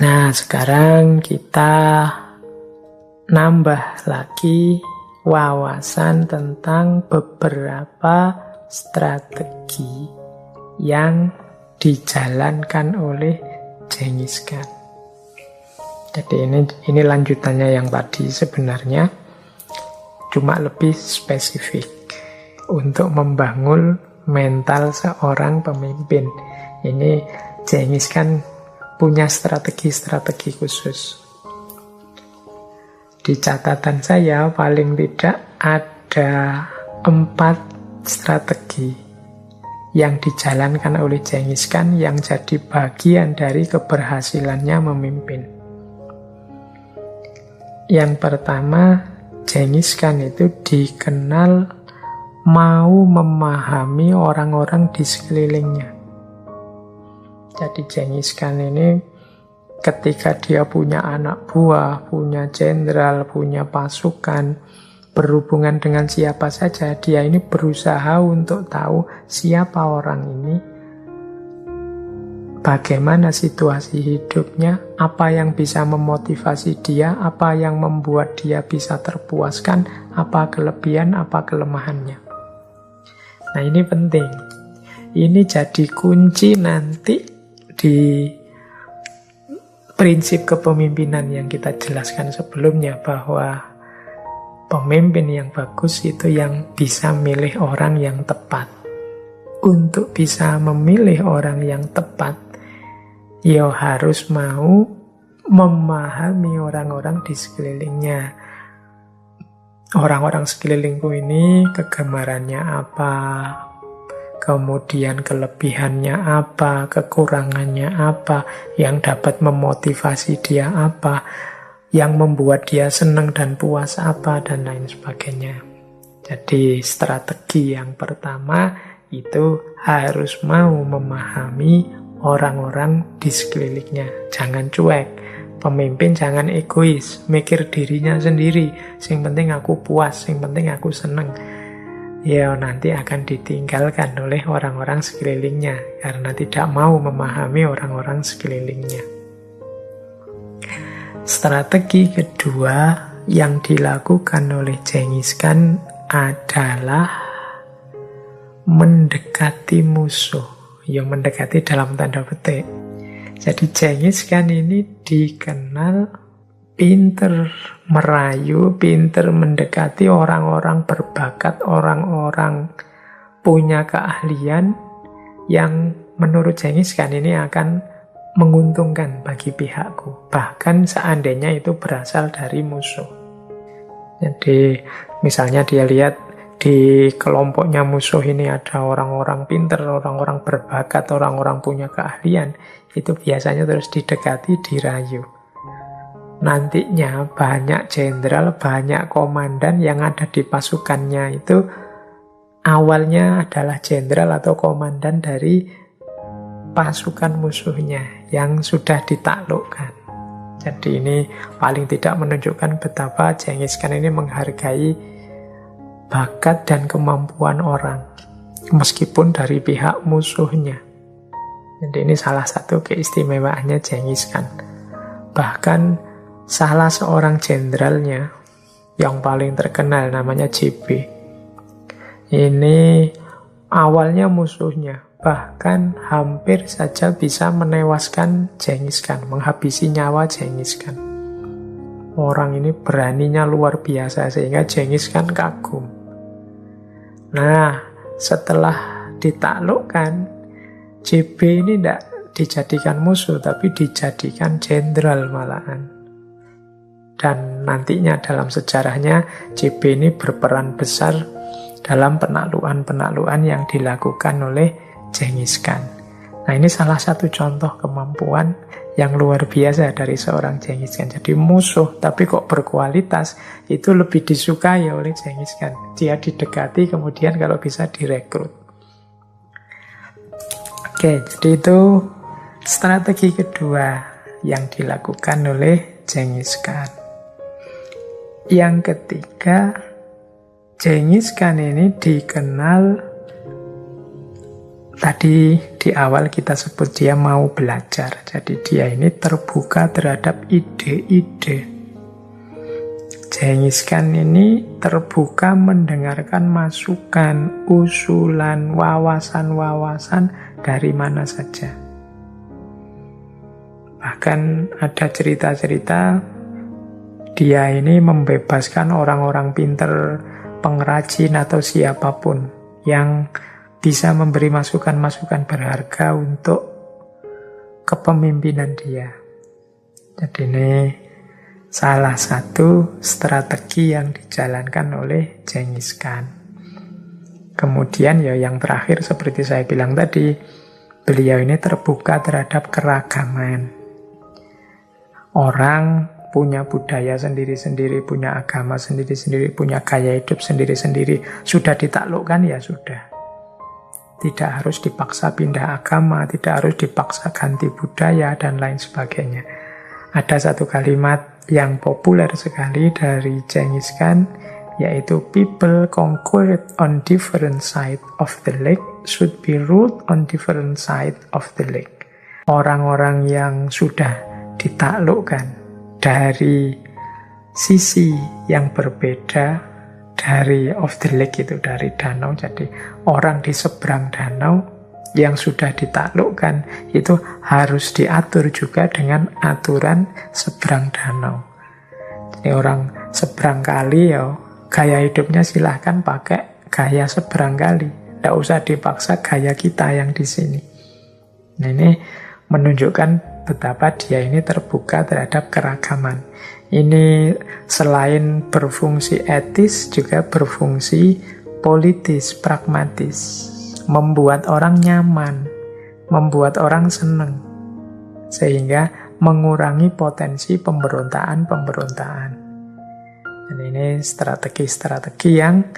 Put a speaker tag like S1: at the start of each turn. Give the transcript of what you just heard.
S1: Nah, sekarang kita nambah lagi wawasan tentang beberapa strategi yang dijalankan oleh Genghis Khan. Jadi ini lanjutannya yang tadi sebenarnya, cuma lebih spesifik untuk membangun mental seorang pemimpin. Ini Genghis Khan punya strategi-strategi khusus. Di catatan saya paling tidak ada 4 strategi yang dijalankan oleh Genghis Khan yang jadi bagian dari keberhasilannya memimpin. Yang pertama, Genghis Khan itu dikenal mau memahami orang-orang di sekelilingnya. Jadi Genghis Khan ini ketika dia punya anak buah, punya jenderal, punya pasukan, berhubungan dengan siapa saja, dia ini berusaha untuk tahu siapa orang ini, bagaimana situasi hidupnya, apa yang bisa memotivasi dia, apa yang membuat dia bisa terpuaskan, apa kelebihan, apa kelemahannya. Nah, ini penting. Ini jadi kunci nanti di prinsip kepemimpinan yang kita jelaskan sebelumnya, bahwa pemimpin yang bagus itu yang bisa milih orang yang tepat. Untuk bisa memilih orang yang tepat, ya harus mau memahami orang-orang di sekelilingnya. Orang-orang sekelilingku ini kegemarannya apa, kemudian kelebihannya apa, kekurangannya apa, yang dapat memotivasi dia apa, yang membuat dia senang dan puas apa, dan lain sebagainya. Jadi strategi yang pertama itu harus mau memahami orang-orang di sekelilingnya. Jangan cuek. Pemimpin jangan egois, mikir dirinya sendiri. Yang penting aku puas, yang penting aku senang. Ya nanti akan ditinggalkan oleh orang-orang sekelilingnya karena tidak mau memahami orang-orang sekelilingnya. Strategi kedua yang dilakukan oleh Genghis Khan adalah mendekati musuh. Ya mendekati dalam tanda petik. Jadi Genghis Khan ini dikenal pinter merayu, pinter mendekati orang-orang berbakat, orang-orang punya keahlian yang menurut Genghis Khan ini akan menguntungkan bagi pihakku. Bahkan seandainya itu berasal dari musuh. Jadi misalnya dia lihat di kelompoknya musuh ini ada orang-orang pinter, orang-orang berbakat, orang-orang punya keahlian, itu biasanya terus didekati, dirayu. Nantinya banyak jenderal, banyak komandan yang ada di pasukannya itu awalnya adalah jenderal atau komandan dari pasukan musuhnya yang sudah ditaklukkan. Jadi ini paling tidak menunjukkan betapa Genghis Khan ini menghargai bakat dan kemampuan orang meskipun dari pihak musuhnya. Jadi ini salah satu keistimewaannya Genghis Khan. Bahkan salah seorang jenderalnya yang paling terkenal namanya JB. Ini awalnya musuhnya, bahkan hampir saja bisa menewaskan Genghis Khan, menghabisi nyawa Genghis Khan. Orang ini beraninya luar biasa sehingga Genghis Khan kagum. Nah, setelah ditaklukkan, JB ini tidak dijadikan musuh, tapi dijadikan jenderal malahan. Dan nantinya dalam sejarahnya, JB ini berperan besar dalam penaklukan-penaklukan yang dilakukan oleh Genghis Khan. Nah, ini salah satu contoh kemampuan yang luar biasa dari seorang Genghis Khan. Jadi musuh tapi kok berkualitas, itu lebih disukai oleh Genghis Khan. Dia didekati, kemudian kalau bisa direkrut. Oke, jadi itu strategi kedua yang dilakukan oleh Genghis Khan. Yang ketiga, Genghis Khan ini dikenal tadi di awal kita sebut dia mau belajar. Jadi dia ini terbuka terhadap ide-ide. Genghis Khan ini terbuka mendengarkan masukan, usulan, wawasan-wawasan dari mana saja. Bahkan ada cerita-cerita dia ini membebaskan orang-orang pinter, pengrajin atau siapapun yang bisa memberi masukan-masukan berharga untuk kepemimpinan dia. Jadi ini salah satu strategi yang dijalankan oleh Genghis Khan. Kemudian ya yang terakhir seperti saya bilang tadi, beliau ini terbuka terhadap keragaman. Orang punya budaya sendiri-sendiri, punya agama sendiri-sendiri, punya gaya hidup sendiri-sendiri. Sudah ditaklukkan ya sudah. Tidak harus dipaksa pindah agama, tidak harus dipaksa ganti budaya, dan lain sebagainya. Ada satu kalimat yang populer sekali dari Genghis Khan, yaitu people conquered on different side of the lake should be ruled on different side of the lake. Orang-orang yang sudah ditaklukkan dari sisi yang berbeda dari of the lake, itu dari danau. Jadi orang di seberang danau yang sudah ditaklukkan itu harus diatur juga dengan aturan seberang danau. Jadi orang seberang kali ya gaya hidupnya silahkan pakai gaya seberang kali, tidak usah dipaksa gaya kita yang di sini. Nah, ini menunjukkan betapa dia ini terbuka terhadap keragaman. Ini selain berfungsi etis juga berfungsi politis, pragmatis. Membuat orang nyaman, membuat orang senang, sehingga mengurangi potensi pemberontakan. Dan ini strategi-strategi yang